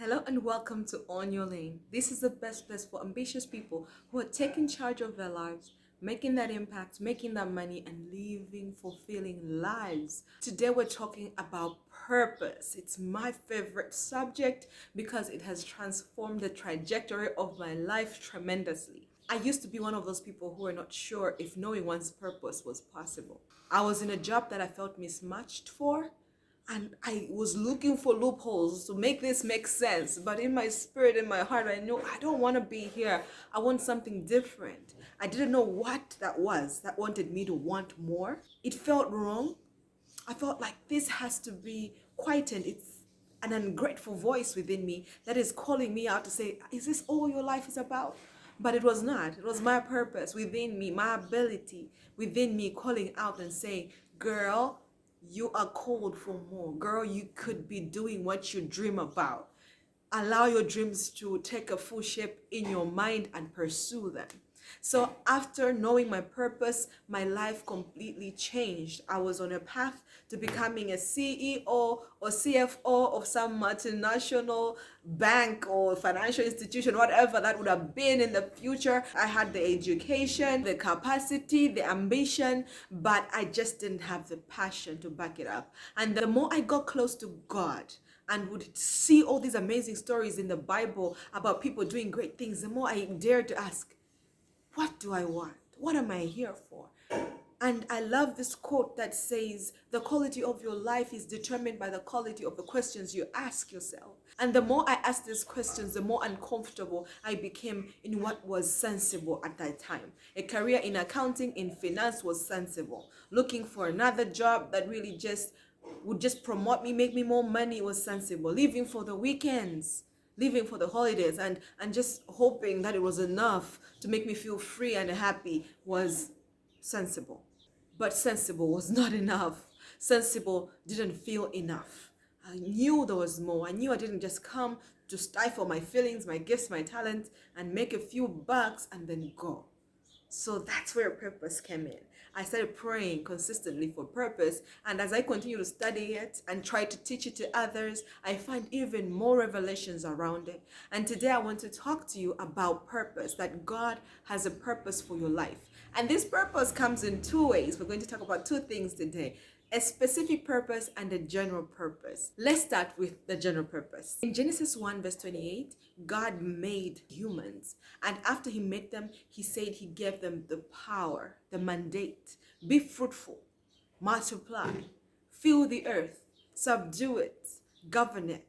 Hello and welcome to On Your Lane. This is the best place for ambitious people who are taking charge of their lives, making that impact, making that money, and living fulfilling lives. Today we're talking about purpose. It's my favorite subject because it has transformed the trajectory of my life tremendously. I used to be one of those people who were not sure if knowing one's purpose was possible. I was in a job that I felt mismatched for, and I was looking for loopholes to make this make sense. But in my spirit, in my heart, I knew I don't want to be here. I want something different. I didn't know what that was that wanted me to want more. It felt wrong. I felt like this has to be quietened. It's an ungrateful voice within me that is calling me out to say, is this all your life is about? But it was not. It was my purpose within me, my ability within me calling out and saying, girl, you are called for more. Girl, you could be doing what you dream about. Allow your dreams to take a full shape in your mind and pursue them. So after knowing my purpose, my life completely changed. I was on a path to becoming a CEO or CFO of some multinational bank or financial institution, whatever that would have been in the future. I had the education, the capacity, the ambition, but I just didn't have the passion to back it up. And the more I got close to God, and would see all these amazing stories in the Bible about people doing great things, the more I dared to ask, what do I want? What am I here for? And I love this quote that says, the quality of your life is determined by the quality of the questions you ask yourself. And the more I asked these questions, the more uncomfortable I became in what was sensible at that time. A career in accounting, in finance was sensible. Looking for another job that really would just promote me, make me more money was sensible. Living for the weekends, living for the holidays, and just hoping that it was enough to make me feel free and happy was sensible. But sensible was not enough. Sensible didn't feel enough. I knew there was more. I knew I didn't just come to stifle my feelings, my gifts, my talent, and make a few bucks and then go. So that's where purpose came in. I started praying consistently for purpose, and as I continue to study it and try to teach it to others, I find even more revelations around it. And today I want to talk to you about purpose, that God has a purpose for your life. And this purpose comes in two ways. We're going to talk about two things today: a specific purpose and a general purpose. Let's start with the general purpose. In Genesis 1 verse 28, God made humans, and after he made them, he said he gave them the power, the mandate: be fruitful, multiply, fill the earth, subdue it, govern it.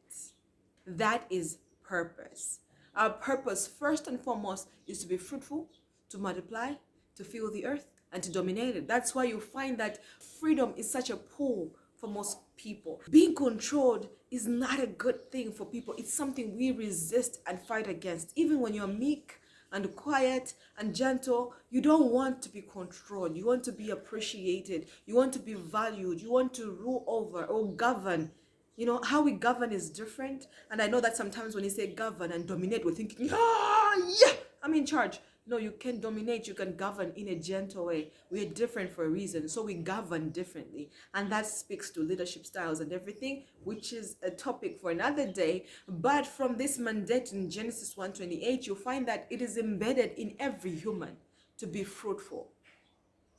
That is purpose. Our purpose, first and foremost, is to be fruitful, to multiply, to fill the earth, and to dominate it. That's why you find that freedom is such a pull for most people. Being controlled is not a good thing for people. It's something we resist and fight against. Even when you're meek and quiet and gentle, you don't want to be controlled. You want to be appreciated. You want to be valued. You want to rule over or govern. You know, how we govern is different. And I know that sometimes when you say govern and dominate, we're thinking, yeah, I'm in charge. No, you can dominate, you can govern in a gentle way. We are different for a reason, so we govern differently. And that speaks to leadership styles and everything, which is a topic for another day. But from this mandate in Genesis 1:28, you'll find that it is embedded in every human to be fruitful.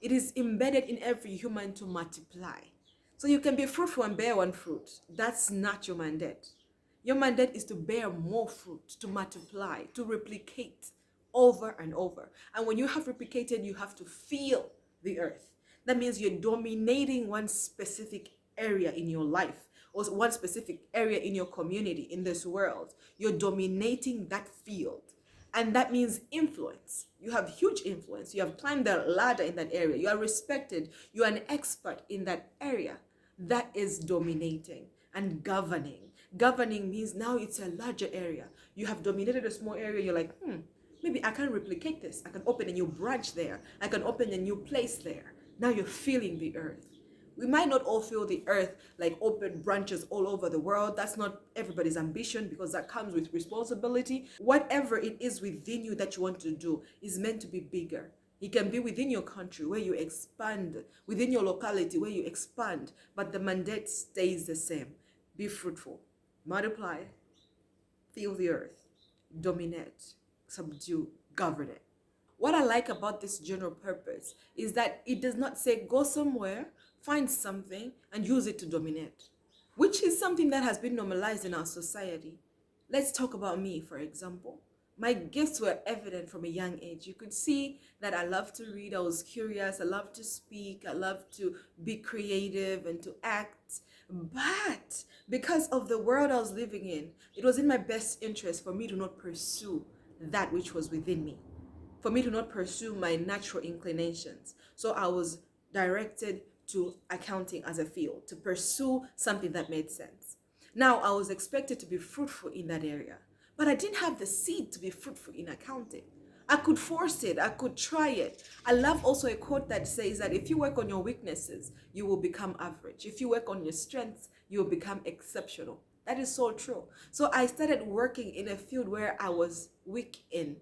It is embedded in every human to multiply. So you can be fruitful and bear one fruit. That's not your mandate. Your mandate is to bear more fruit, to multiply, to replicate over and over. And when you have replicated, you have to feel the earth. That means you're dominating one specific area in your life or one specific area in your community, in this world. You're dominating that field. And that means influence. You have huge influence. You have climbed the ladder in that area. You are respected. You are an expert in that area. That is dominating and governing. Governing means now it's a larger area. You have dominated a small area. You're like, maybe I can replicate this. I can open a new branch there. I can open a new place there. Now you're feeling the earth. We might not all feel the earth like open branches all over the world. That's not everybody's ambition, because that comes with responsibility. Whatever it is within you that you want to do is meant to be bigger. It can be within your country where you expand, within your locality where you expand, but the mandate stays the same. Be fruitful, multiply, fill the earth, dominate, subdue, govern it. What I like about this general purpose is that it does not say go somewhere, find something, and use it to dominate, which is something that has been normalized in our society. Let's talk about me, for example. My gifts were evident from a young age. You could see that I love to read, I was curious, I love to speak, I love to be creative and to act. But because of the world I was living in, it was in my best interest for me to not pursue that which was within me, for me to not pursue my natural inclinations. So I was directed to accounting as a field, to pursue something that made sense. Now, I was expected to be fruitful in that area, but I didn't have the seed to be fruitful in accounting. I could force it, I could try it. I love also a quote that says that if you work on your weaknesses, you will become average. If you work on your strengths, you will become exceptional. That is so true. So I started working in a field where I was weak in.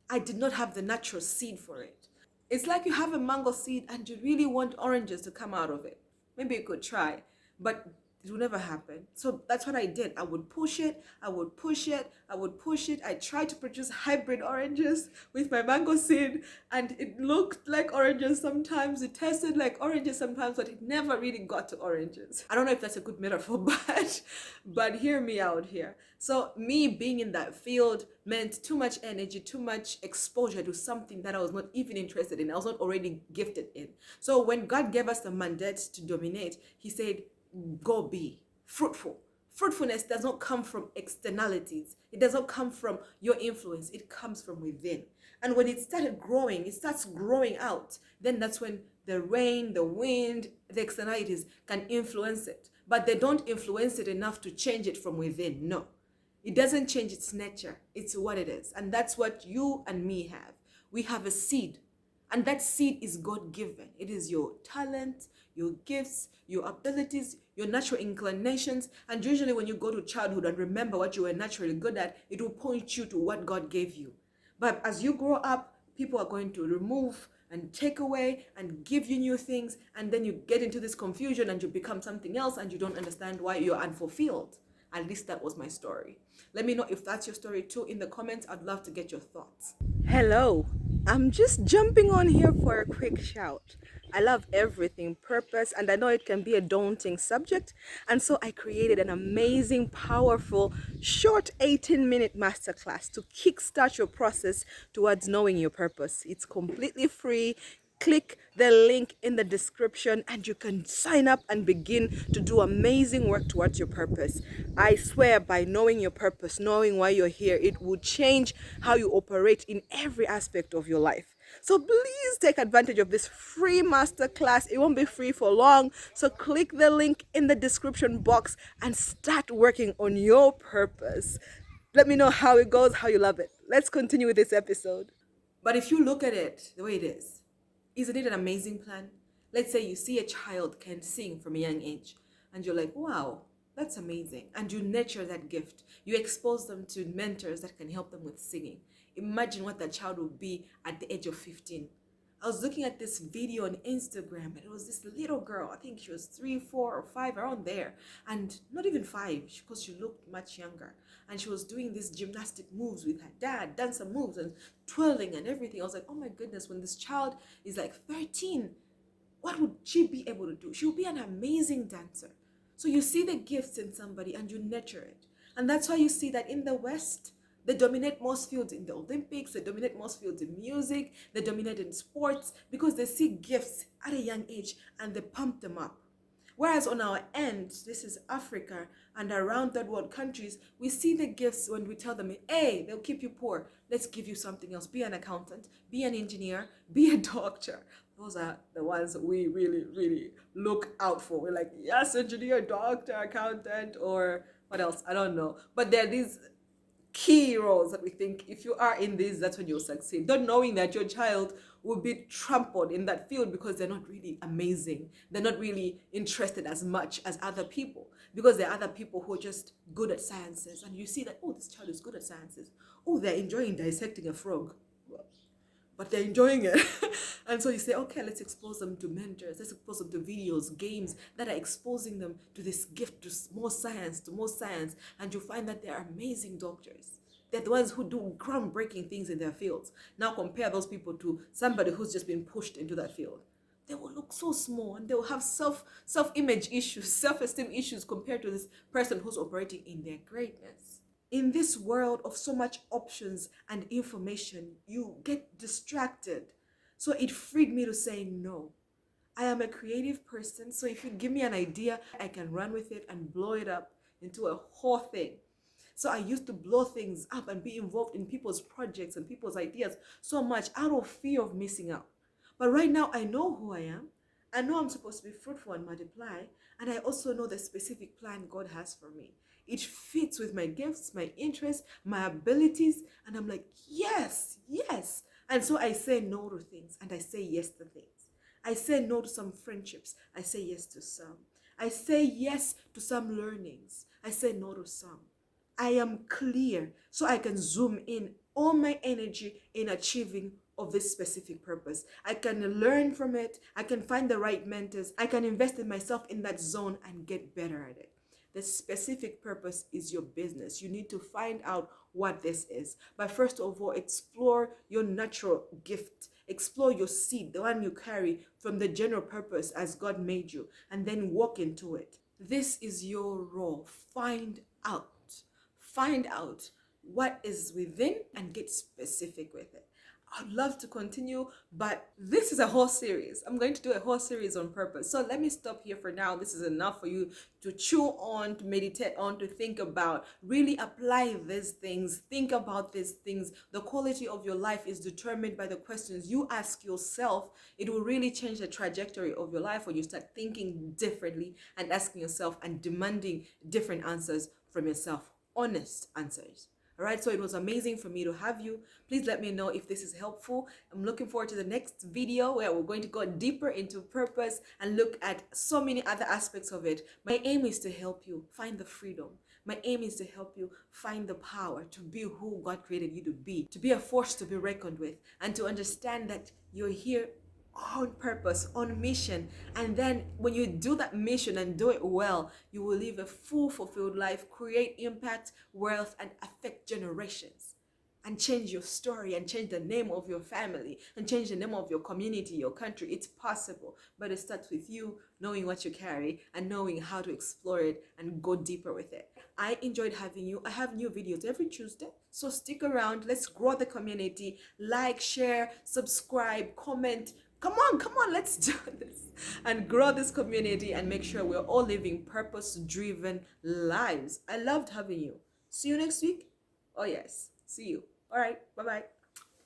I did not have the natural seed for it. It's like you have a mango seed and you really want oranges to come out of it. Maybe you could try, but it will never happen. So that's what I did. I would push it, I would push it, I would push it. I tried to produce hybrid oranges with my mango seed, and it looked like oranges sometimes, it tasted like oranges sometimes, but it never really got to oranges. I don't know if that's a good metaphor, but hear me out here. So me being in that field meant too much energy, too much exposure to something that I was not even interested in. I was not already gifted in. So when God gave us the mandate to dominate, he said, go be fruitful. Fruitfulness does not come from externalities. It does not come from your influence. It comes from within. And when it started growing, it starts growing out. Then that's when the rain, the wind, the externalities can influence it. But they don't influence it enough to change it from within. No. It doesn't change its nature. It's what it is. And that's what you and me have. We have a seed. And that seed is God-given. It is your talent, your gifts, your abilities, your natural inclinations. And usually when you go to childhood and remember what you were naturally good at, it will point you to what God gave you. But as you grow up, people are going to remove and take away and give you new things. And then you get into this confusion and you become something else and you don't understand why you're unfulfilled. At least that was my story. Let me know if that's your story too in the comments. I'd love to get your thoughts. Hello, I'm just jumping on here for a quick shout. I love everything purpose, and I know it can be a daunting subject, and so I created an amazing, powerful, short 18-minute masterclass to kickstart your process towards knowing your purpose. It's completely free. Click the link in the description and you can sign up and begin to do amazing work towards your purpose. I swear, by knowing your purpose, knowing why you're here, it will change how you operate in every aspect of your life. So please take advantage of this free masterclass. It won't be free for long. So click the link in the description box and start working on your purpose. Let me know how it goes, how you love it. Let's continue with this episode. But if you look at it the way it is, isn't it an amazing plan? Let's say you see a child can sing from a young age and you're like, wow, that's amazing. And you nurture that gift. You expose them to mentors that can help them with singing. Imagine what that child will be at the age of 15. I was looking at this video on Instagram and it was this little girl. I think she was 3, 4, or 5, around there. And not even 5, because she looked much younger. And she was doing these gymnastic moves with her dad, dancer moves and twirling and everything. I was like, oh my goodness, when this child is like 13, what would she be able to do? She would be an amazing dancer. So you see the gifts in somebody and you nurture it. And that's why you see that in the West, they dominate most fields in the Olympics, they dominate most fields in music, they dominate in sports, because they see gifts at a young age and they pump them up. Whereas on our end, this is Africa and around third world countries, we see the gifts when we tell them, hey, they'll keep you poor. Let's give you something else. Be an accountant, be an engineer, be a doctor. Those are the ones we really, really look out for. We're like, yes, engineer, doctor, accountant, or what else? I don't know. But there are these key roles that we think if you are in this, that's when you'll succeed. Not knowing that your child will be trampled in that field because they're not really amazing. They're not really interested as much as other people, because there are other people who are just good at sciences. And you see that, oh, this child is good at sciences. Oh, they're enjoying dissecting a frog. but they're enjoying it. And so you say, okay, let's expose them to mentors, let's expose them to videos, games that are exposing them to this gift, to more science, and you find that they're amazing doctors. They're the ones who do groundbreaking things in their fields. Now compare those people to somebody who's just been pushed into that field. They will look so small, and they will have self-image issues, self-esteem issues compared to this person who's operating in their greatness. In this world of so much options and information, you get distracted. So it freed me to say no. I am a creative person, so if you give me an idea, I can run with it and blow it up into a whole thing. So I used to blow things up and be involved in people's projects and people's ideas so much out of fear of missing out. But right now I know who I am. I know I'm supposed to be fruitful and multiply. And I also know the specific plan God has for me. It fits with my gifts, my interests, my abilities. And I'm like, yes, yes. And so I say no to things and I say yes to things. I say no to some friendships. I say yes to some. I say yes to some learnings. I say no to some. I am clear so I can zoom in all my energy in achieving of this specific purpose. I can learn from it. I can find the right mentors. I can invest in myself in that zone and get better at it. The specific purpose is your business. You need to find out what this is. But first of all, explore your natural gift. Explore your seed, the one you carry from the general purpose as God made you, and then walk into it. This is your role. Find out. Find out what is within and get specific with it. I'd love to continue, but this is a whole series. I'm going to do a whole series on purpose. So let me stop here for now. This is enough for you to chew on, to meditate on, to think about. Really apply these things. Think about these things. The quality of your life is determined by the questions you ask yourself. It will really change the trajectory of your life when you start thinking differently and asking yourself and demanding different answers from yourself. Honest answers. All right, so it was amazing for me to have you. Please let me know if this is helpful. I'm looking forward to the next video where we're going to go deeper into purpose and look at so many other aspects of it. My aim is to help you find the freedom. My aim is to help you find the power to be who God created you to be a force to be reckoned with, and to understand that you're here on purpose, on mission. And then when you do that mission and do it well, you will live a full, fulfilled life, create impact, wealth, and affect generations, and change your story and change the name of your family and change the name of your community, your country. It's possible, but it starts with you knowing what you carry and knowing how to explore it and go deeper with it. I enjoyed having you. I have new videos every Tuesday, so stick around. Let's grow the community. Like, share, subscribe, comment. Come on, let's do this and grow this community and make sure we're all living purpose-driven lives. I loved having you. See you next week. Oh yes, see you. All right, bye-bye.